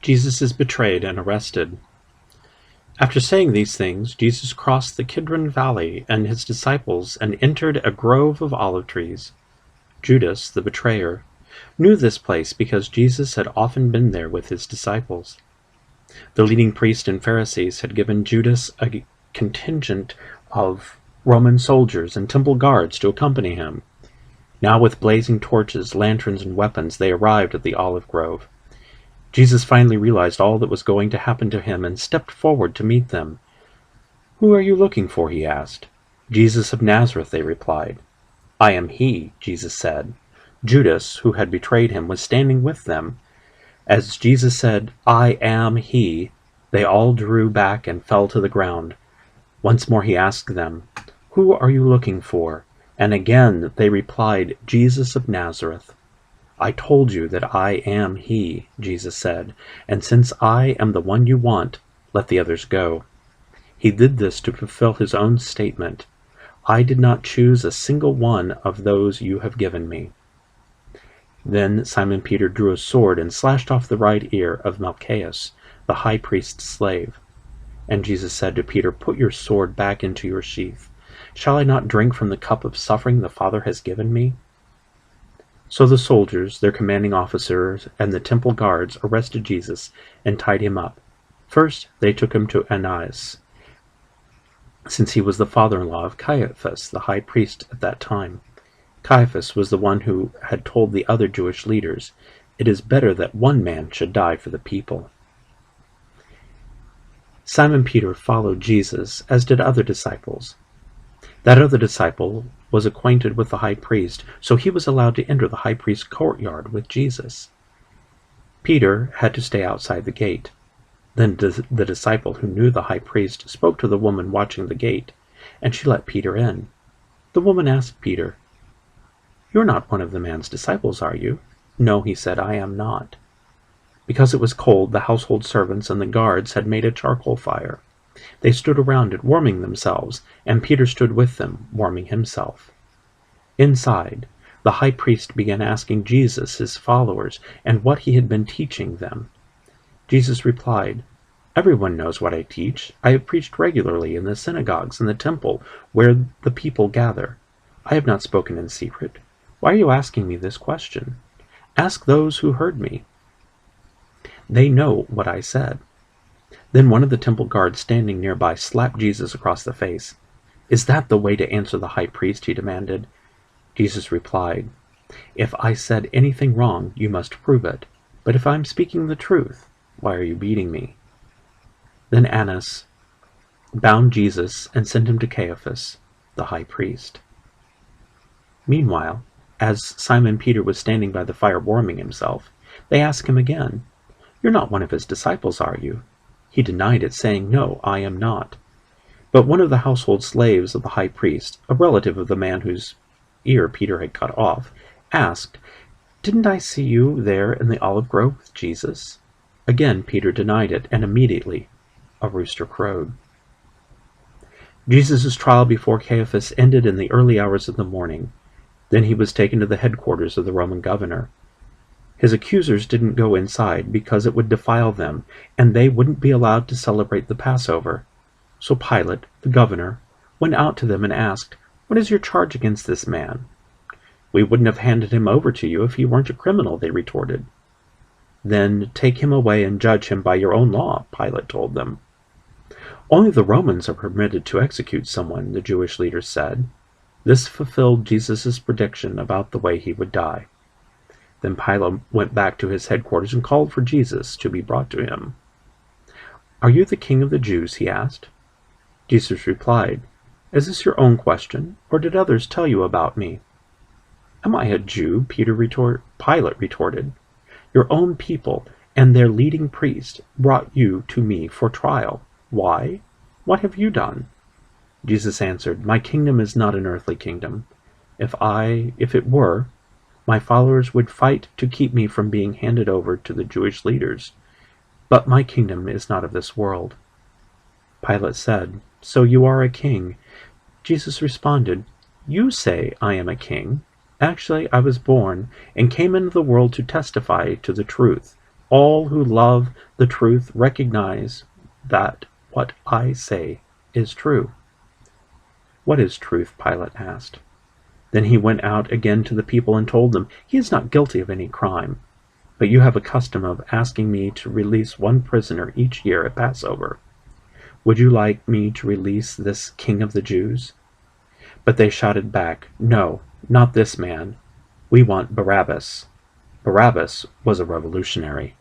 Jesus is betrayed and arrested. After saying these things, Jesus crossed the Kidron Valley and his disciples and entered a grove of olive trees. Judas, the betrayer, knew this place because Jesus had often been there with his disciples. The leading priests and Pharisees had given Judas a contingent of Roman soldiers and temple guards to accompany him. Now with blazing torches, lanterns, and weapons, they arrived at the olive grove. Jesus finally realized all that was going to happen to him and stepped forward to meet them. "Who are you looking for?" he asked. "Jesus of Nazareth," they replied. "I am he," Jesus said. Judas, who had betrayed him, was standing with them. As Jesus said, "I am he," they all drew back and fell to the ground. Once more he asked them, "Who are you looking for?" And again they replied, "Jesus of Nazareth." "I told you that I am he," Jesus said, "and since I am the one you want, let the others go." He did this to fulfill his own statement, "I did not choose a single one of those you have given me." Then Simon Peter drew a sword and slashed off the right ear of Malchus, the high priest's slave. And Jesus said to Peter, "Put your sword back into your sheath. Shall I not drink from the cup of suffering the Father has given me?" So the soldiers, their commanding officers, and the temple guards arrested Jesus and tied him up. First, they took him to Annas, since he was the father-in-law of Caiaphas, the high priest at that time. Caiaphas was the one who had told the other Jewish leaders, "It is better that one man should die for the people." Simon Peter followed Jesus, as did other disciples. That other disciple was acquainted with the high priest, so he was allowed to enter the high priest's courtyard with Jesus. Peter had to stay outside the gate. Then the disciple who knew the high priest spoke to the woman watching the gate, and she let Peter in. The woman asked Peter, "You're not one of the man's disciples, are you?" "No," he said, "I am not." Because it was cold, the household servants and the guards had made a charcoal fire. They stood around it, warming themselves, and Peter stood with them, warming himself. Inside, the high priest began asking Jesus his followers and what he had been teaching them. Jesus replied, "Everyone knows what I teach. I have preached regularly in the synagogues and the temple where the people gather. I have not spoken in secret. Why are you asking me this question? Ask those who heard me. They know what I said." Then one of the temple guards standing nearby slapped Jesus across the face. "Is that the way to answer the high priest?" he demanded. Jesus replied, "If I said anything wrong, you must prove it. But if I'm speaking the truth, why are you beating me?" Then Annas bound Jesus and sent him to Caiaphas, the high priest. Meanwhile, as Simon Peter was standing by the fire warming himself, they asked him again, "You're not one of his disciples, are you?" He denied it, saying, "No, I am not." But one of the household slaves of the high priest, a relative of the man whose ear Peter had cut off, asked, "Didn't I see you there in the olive grove with Jesus?" Again Peter denied it, and immediately a rooster crowed. Jesus' trial before Caiaphas ended in the early hours of the morning. Then he was taken to the headquarters of the Roman governor. His accusers didn't go inside because it would defile them, and they wouldn't be allowed to celebrate the Passover. So Pilate, the governor, went out to them and asked, "What is your charge against this man?" "We wouldn't have handed him over to you if he weren't a criminal," they retorted. "Then take him away and judge him by your own law," Pilate told them. "Only the Romans are permitted to execute someone," the Jewish leaders said. This fulfilled Jesus' prediction about the way he would die. Then Pilate went back to his headquarters and called for Jesus to be brought to him. "Are you the king of the Jews?" he asked. Jesus replied, "Is this your own question, or did others tell you about me?" "Am I a Jew?" Pilate retorted. "Your own people and their leading priest brought you to me for trial. Why? What have you done?" Jesus answered, "My kingdom is not an earthly kingdom. If it were, my followers would fight to keep me from being handed over to the Jewish leaders. But my kingdom is not of this world." Pilate said, "So you are a king?" Jesus responded, "You say I am a king. Actually, I was born and came into the world to testify to the truth. All who love the truth recognize that what I say is true." "What is truth?" Pilate asked. Then he went out again to the people and told them, "He is not guilty of any crime. But you have a custom of asking me to release one prisoner each year at Passover. Would you like me to release this King of the Jews?" But they shouted back, "No, not this man. We want Barabbas." Barabbas was a revolutionary.